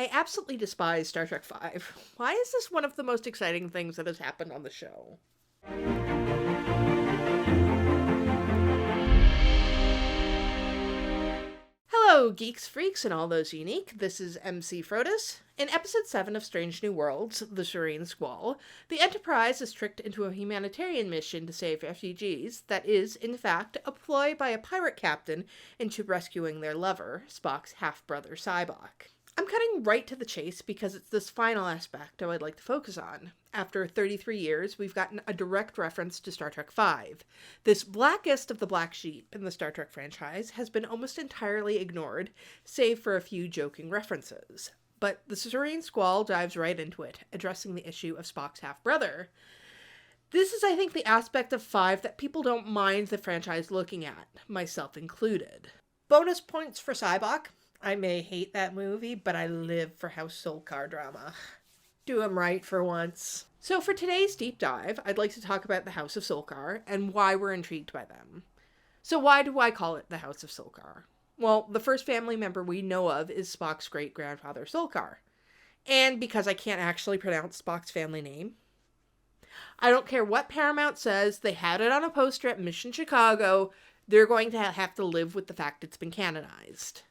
I absolutely despise Star Trek V. Why is this one of the most exciting things that has happened on the show? Hello, geeks, freaks, and all those unique. This is Emcee Frodis. In Episode 7 of Strange New Worlds, the Serene Squall, the Enterprise is tricked into a humanitarian mission to save refugees that is, in fact, a ploy by a pirate captain into rescuing their lover, Spock's half-brother Sybok. I'm cutting right to the chase because it's this final aspect I would like to focus on. After 33 years, we've gotten a direct reference to Star Trek V. This blackest of the black sheep in the Star Trek franchise has been almost entirely ignored, save for a few joking references. But the Serene Squall dives right into it, addressing the issue of Spock's half-brother. This is, I think, the aspect of V that people don't mind the franchise looking at, myself included. Bonus points for Sybok. I may hate that movie, but I live for House Solkar drama. Do him right for once. So for today's deep dive, I'd like to talk about the House of Solkar and why we're intrigued by them. So why do I call it the House of Solkar? Well, the first family member we know of is Spock's great-grandfather Solkar. And because I can't actually pronounce Spock's family name, I don't care what Paramount says, they had it on a poster at Mission Chicago, they're going to have to live with the fact it's been canonized.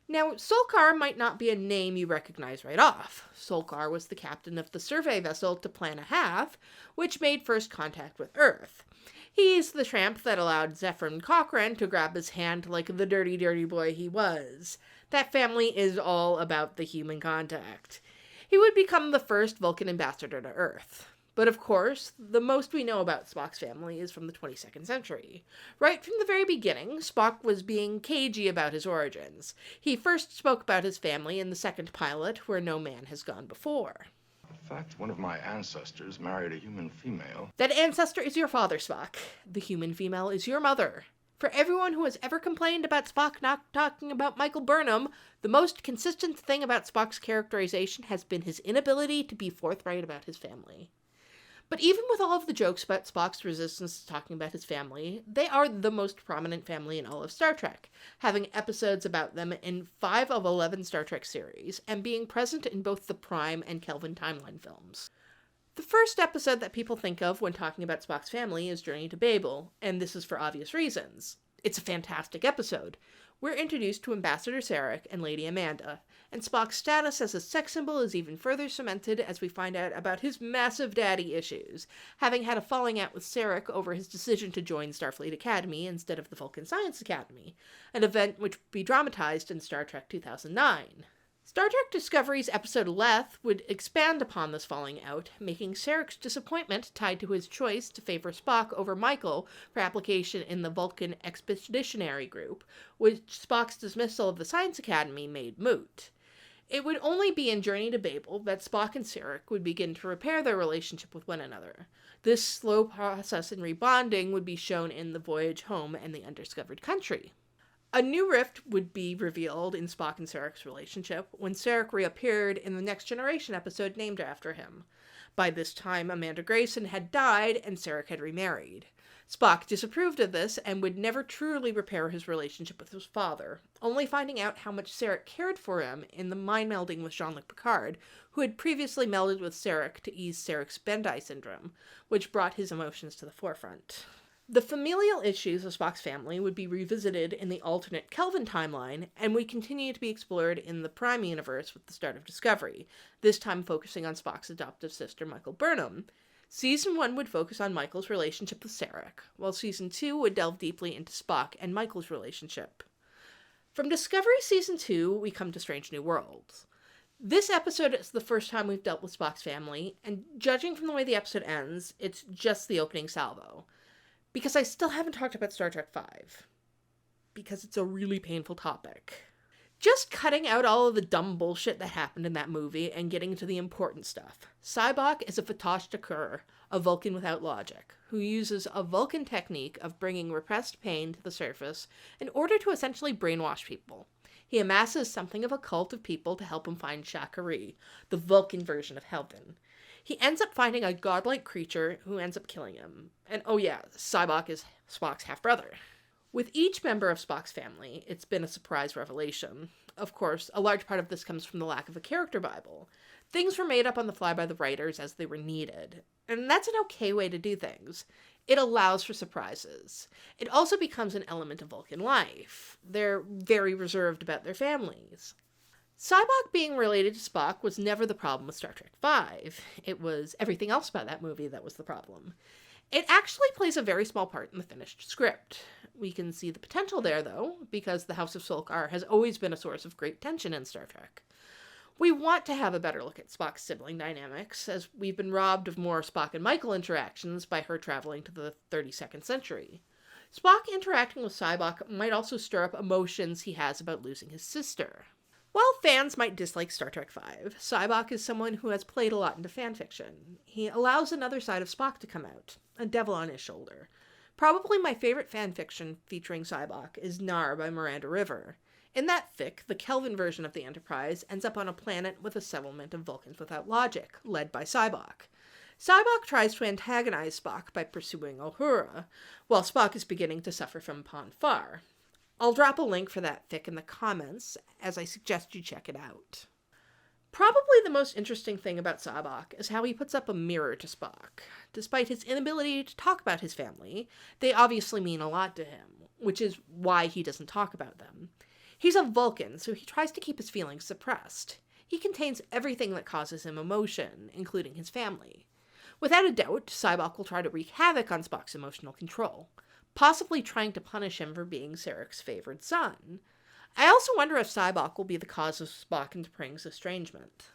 Now, Solkar might not be a name you recognize right off. Solkar was the captain of the survey vessel to Plan a Half, which made first contact with Earth. He's the tramp that allowed Zephyr Cochrane to grab his hand like the dirty, dirty boy he was. That family is all about the human contact. He would become the first Vulcan ambassador to Earth. But of course, the most we know about Spock's family is from the 22nd century. Right from the very beginning, Spock was being cagey about his origins. He first spoke about his family in the second pilot, Where No Man Has Gone Before. In fact, one of my ancestors married a human female. That ancestor is your father, Spock. The human female is your mother. For everyone who has ever complained about Spock not talking about Michael Burnham, the most consistent thing about Spock's characterization has been his inability to be forthright about his family. But even with all of the jokes about Spock's resistance to talking about his family, they are the most prominent family in all of Star Trek, having episodes about them in 5 of 11 Star Trek series, and being present in both the Prime and Kelvin timeline films. The first episode that people think of when talking about Spock's family is Journey to Babel, and this is for obvious reasons. It's a fantastic episode. We're introduced to Ambassador Sarek and Lady Amanda, and Spock's status as a sex symbol is even further cemented as we find out about his massive daddy issues, having had a falling out with Sarek over his decision to join Starfleet Academy instead of the Vulcan Science Academy, an event which would be dramatized in Star Trek 2009. Star Trek Discovery's episode Leth would expand upon this falling out, making Sarek's disappointment tied to his choice to favor Spock over Michael for application in the Vulcan Expeditionary Group, which Spock's dismissal of the Science Academy made moot. It would only be in Journey to Babel that Spock and Sarek would begin to repair their relationship with one another. This slow process in rebonding would be shown in The Voyage Home and the Undiscovered Country. A new rift would be revealed in Spock and Sarek's relationship when Sarek reappeared in the Next Generation episode named after him. By this time, Amanda Grayson had died and Sarek had remarried. Spock disapproved of this and would never truly repair his relationship with his father, only finding out how much Sarek cared for him in the mind melding with Jean-Luc Picard, who had previously melded with Sarek to ease Sarek's Bendai syndrome, which brought his emotions to the forefront. The familial issues of Spock's family would be revisited in the alternate Kelvin timeline, and would continue to be explored in the Prime universe with the start of Discovery, this time focusing on Spock's adoptive sister Michael Burnham. Season 1 would focus on Michael's relationship with Sarek, while Season 2 would delve deeply into Spock and Michael's relationship. From Discovery Season 2, we come to Strange New Worlds. This episode is the first time we've dealt with Spock's family, and judging from the way the episode ends, it's just the opening salvo. Because I still haven't talked about Star Trek V. Because it's a really painful topic. Just cutting out all of the dumb bullshit that happened in that movie and getting to the important stuff. Sybok is a Fatosh Takur, a Vulcan without logic, who uses a Vulcan technique of bringing repressed pain to the surface in order to essentially brainwash people. He amasses something of a cult of people to help him find Shakari, the Vulcan version of heaven. He ends up finding a godlike creature who ends up killing him. And oh yeah, Sybok is Spock's half-brother. With each member of Spock's family, it's been a surprise revelation. Of course, a large part of this comes from the lack of a character Bible. Things were made up on the fly by the writers as they were needed. And that's an okay way to do things. It allows for surprises. It also becomes an element of Vulcan life. They're very reserved about their families. Sybok being related to Spock was never the problem with Star Trek V. It was everything else about that movie that was the problem. It actually plays a very small part in the finished script. We can see the potential there, though, because the House of Solkar has always been a source of great tension in Star Trek. We want to have a better look at Spock's sibling dynamics, as we've been robbed of more Spock and Michael interactions by her traveling to the 32nd century. Spock interacting with Sybok might also stir up emotions he has about losing his sister. While fans might dislike Star Trek V, Sybok is someone who has played a lot into fanfiction. He allows another side of Spock to come out, a devil on his shoulder. Probably my favorite fanfiction featuring Sybok is Nar by Miranda River. In that fic, the Kelvin version of the Enterprise ends up on a planet with a settlement of Vulcans without logic, led by Sybok. Sybok tries to antagonize Spock by pursuing Uhura, while Spock is beginning to suffer from Pon farr. I'll drop a link for that fic in the comments, as I suggest you check it out. Probably the most interesting thing about Sybok is how he puts up a mirror to Spock. Despite his inability to talk about his family, they obviously mean a lot to him, which is why he doesn't talk about them. He's a Vulcan, so he tries to keep his feelings suppressed. He contains everything that causes him emotion, including his family. Without a doubt, Sybok will try to wreak havoc on Spock's emotional control, possibly trying to punish him for being Sarek's favored son. I also wonder if Sybok will be the cause of Spock and T'Pring's estrangement.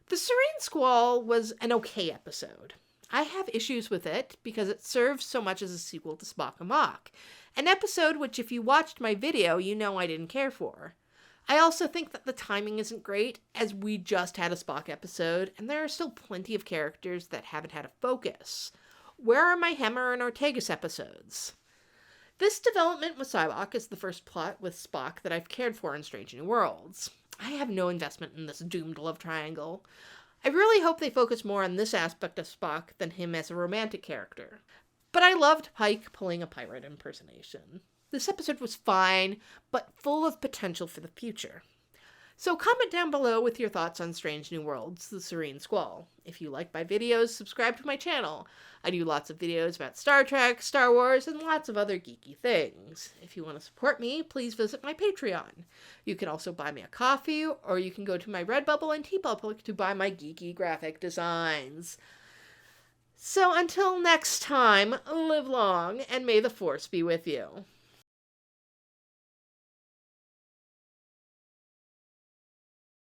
The Serene Squall was an okay episode. I have issues with it because it serves so much as a sequel to Spock Amok, an episode which if you watched my video you know I didn't care for. I also think that the timing isn't great, as we just had a Spock episode, and there are still plenty of characters that haven't had a focus. Where are my Hemmer and Ortegas episodes? This development with Sybok is the first plot with Spock that I've cared for in Strange New Worlds. I have no investment in this doomed love triangle. I really hope they focus more on this aspect of Spock than him as a romantic character. But I loved Pike pulling a pirate impersonation. This episode was fine, but full of potential for the future. So comment down below with your thoughts on Strange New Worlds, The Serene Squall. If you like my videos, subscribe to my channel. I do lots of videos about Star Trek, Star Wars, and lots of other geeky things. If you want to support me, please visit my Patreon. You can also buy me a coffee, or you can go to my Redbubble and TeePublic to buy my geeky graphic designs. So until next time, live long, and may the Force be with you.